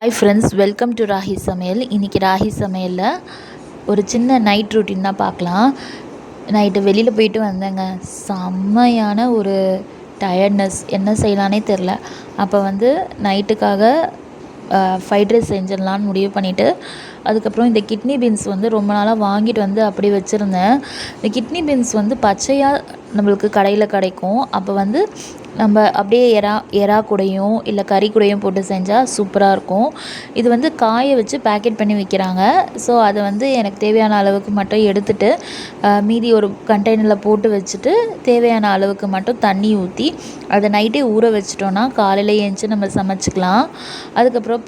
Hi friends, welcome to Rahi சமையல். இன்றைக்கி ராஹி சமையலில் ஒரு சின்ன நைட் ரூட்டின் தான் பார்க்கலாம். நைட்டு வெளியில் போயிட்டு வந்தேங்க. செம்மையான ஒரு டயர்ட்னஸ், என்ன செய்யலானே தெரில. அப்போ நைட்டுக்காக ஃப்ரைட் ரைஸ் செஞ்சிடலான்னு முடிவு பண்ணிவிட்டு, அதுக்கப்புறம் இந்த கிட்னி பீன்ஸ் ரொம்ப நாளாக வாங்கிட்டு அப்படி வச்சுருந்தேன். இந்த கிட்னி பீன்ஸ் பச்சையாக நம்மளுக்கு கடையில் கிடைக்கும். அப்போ நம்ம அப்படியே எறா கூடையும் இல்லை கறி கூடையும் போட்டு செஞ்சால் சூப்பராக இருக்கும். இது காய வச்சு பேக்கெட் பண்ணி விற்கிறாங்க. ஸோ அதை எனக்கு தேவையான அளவுக்கு மட்டும் எடுத்துகிட்டு மீதி ஒரு கண்டெய்னரில் போட்டு வச்சுட்டு தேவையான அளவுக்கு மட்டும் தண்ணி ஊற்றி அதை நைட்டே ஊற வச்சிட்டோன்னா காலையில் ஏஞ்சி நம்ம சமைச்சிக்கலாம். அதுக்கப்புறம்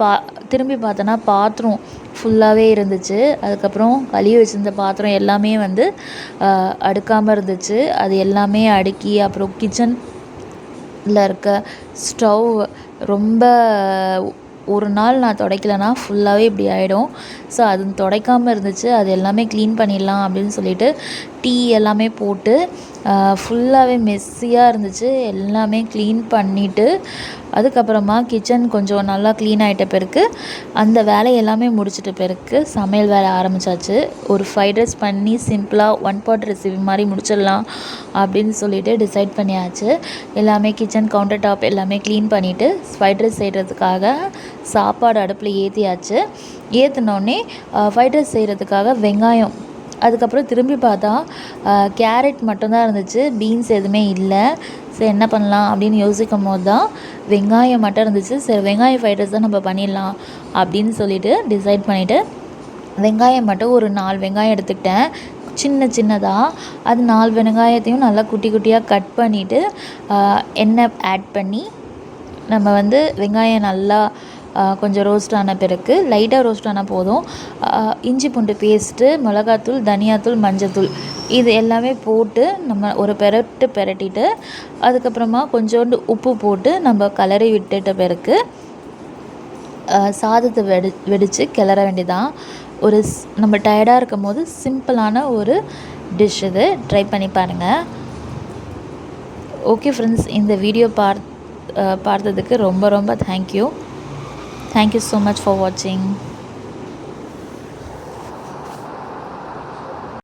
திரும்பி பார்த்தோன்னா பாத்திரம் ஃபுல்லாகவே இருந்துச்சு. அதுக்கப்புறம் கழுவி வச்சுருந்த பாத்திரம் எல்லாமே அடுக்காமல் இருந்துச்சு. அது எல்லாமே அடுக்கி, அப்புறம் கிச்சனில் இருக்க ஸ்டவ் ரொம்ப ஒரு நாள் நான் துடைக்கலைன்னா ஃபுல்லாகவே இப்படி ஆகிடும். ஸோ அது துடைக்காமல் இருந்துச்சு. அது எல்லாமே க்ளீன் பண்ணிடலாம் அப்படின்னு சொல்லிட்டு டீ எல்லாமே போட்டு ஃபுல்லாகவே மெஸ்ஸியாக இருந்துச்சு. எல்லாமே க்ளீன் பண்ணிவிட்டு அதுக்கப்புறமா கிச்சன் கொஞ்சம் நல்லா க்ளீன் ஆகிட்ட பிறகு அந்த வேலை எல்லாமே முடிச்சிட்ட பிறகு சமையல் வேலை ஆரம்பித்தாச்சு. ஒரு ஃப்ரைட் ரைஸ் பண்ணி சிம்பிளாக ஒன் பாட் ரெசிபி மாதிரி முடிச்சிடலாம் அப்படின்னு சொல்லிட்டு டிசைட் பண்ணியாச்சு. எல்லாமே கிச்சன் கவுண்டர் டாப் எல்லாமே க்ளீன் பண்ணிவிட்டு ஃப்ரைட் ரைஸ் செய்கிறதுக்காக சாப்பாடு அடுப்பில் ஏற்றியாச்சு. ஏற்றினோடனே ஃப்ரைட் ரைஸ் செய்கிறதுக்காக வெங்காயம், அதுக்கப்புறம் திரும்பி பார்த்தா கேரட் மட்டும்தான் இருந்துச்சு, பீன்ஸ் எதுவுமே இல்லை. சரி என்ன பண்ணலாம் அப்படின்னு யோசிக்கும் போது தான் வெங்காயம் மட்டும் இருந்துச்சு. சரி வெங்காயம் ஃப்ரைட் ரைஸ் தான் நம்ம பண்ணிடலாம் அப்படின்னு சொல்லிட்டு டிசைட் பண்ணிவிட்டு வெங்காயம் மட்டும் ஒரு 4 வெங்காயம் எடுத்துக்கிட்டேன், சின்னதாக. அது 4 வெங்காயத்தையும் நல்லா குட்டி குட்டியாக கட் பண்ணிவிட்டு எண்ணெய் ஆட் பண்ணி நம்ம வெங்காயம் நல்லா கொஞ்சம் ரோஸ்ட் ஆன பிறகு லைட்டாக ரோஸ்ட் ஆனால் போதும். இஞ்சி பூண்டு பேஸ்ட்டு, மிளகாத்தூள், தனியாத்தூள், மஞ்சத்தூள் இது எல்லாமே போட்டு நம்ம ஒரு பெரட்டிட்டு அதுக்கப்புறமா கொஞ்சோண்டு உப்பு போட்டு நம்ம கலரி விட்டுட்ட பிறகு சாதத்தை வெடித்து கிளற வேண்டியதான். நம்ம டயர்டாக இருக்கும் போது சிம்பிளான ஒரு டிஷ் இது. ட்ரை பண்ணி பாருங்கள். ஓகே ஃப்ரெண்ட்ஸ், இந்த வீடியோ பார்த்ததுக்கு ரொம்ப thank you. Thank you so much for watching.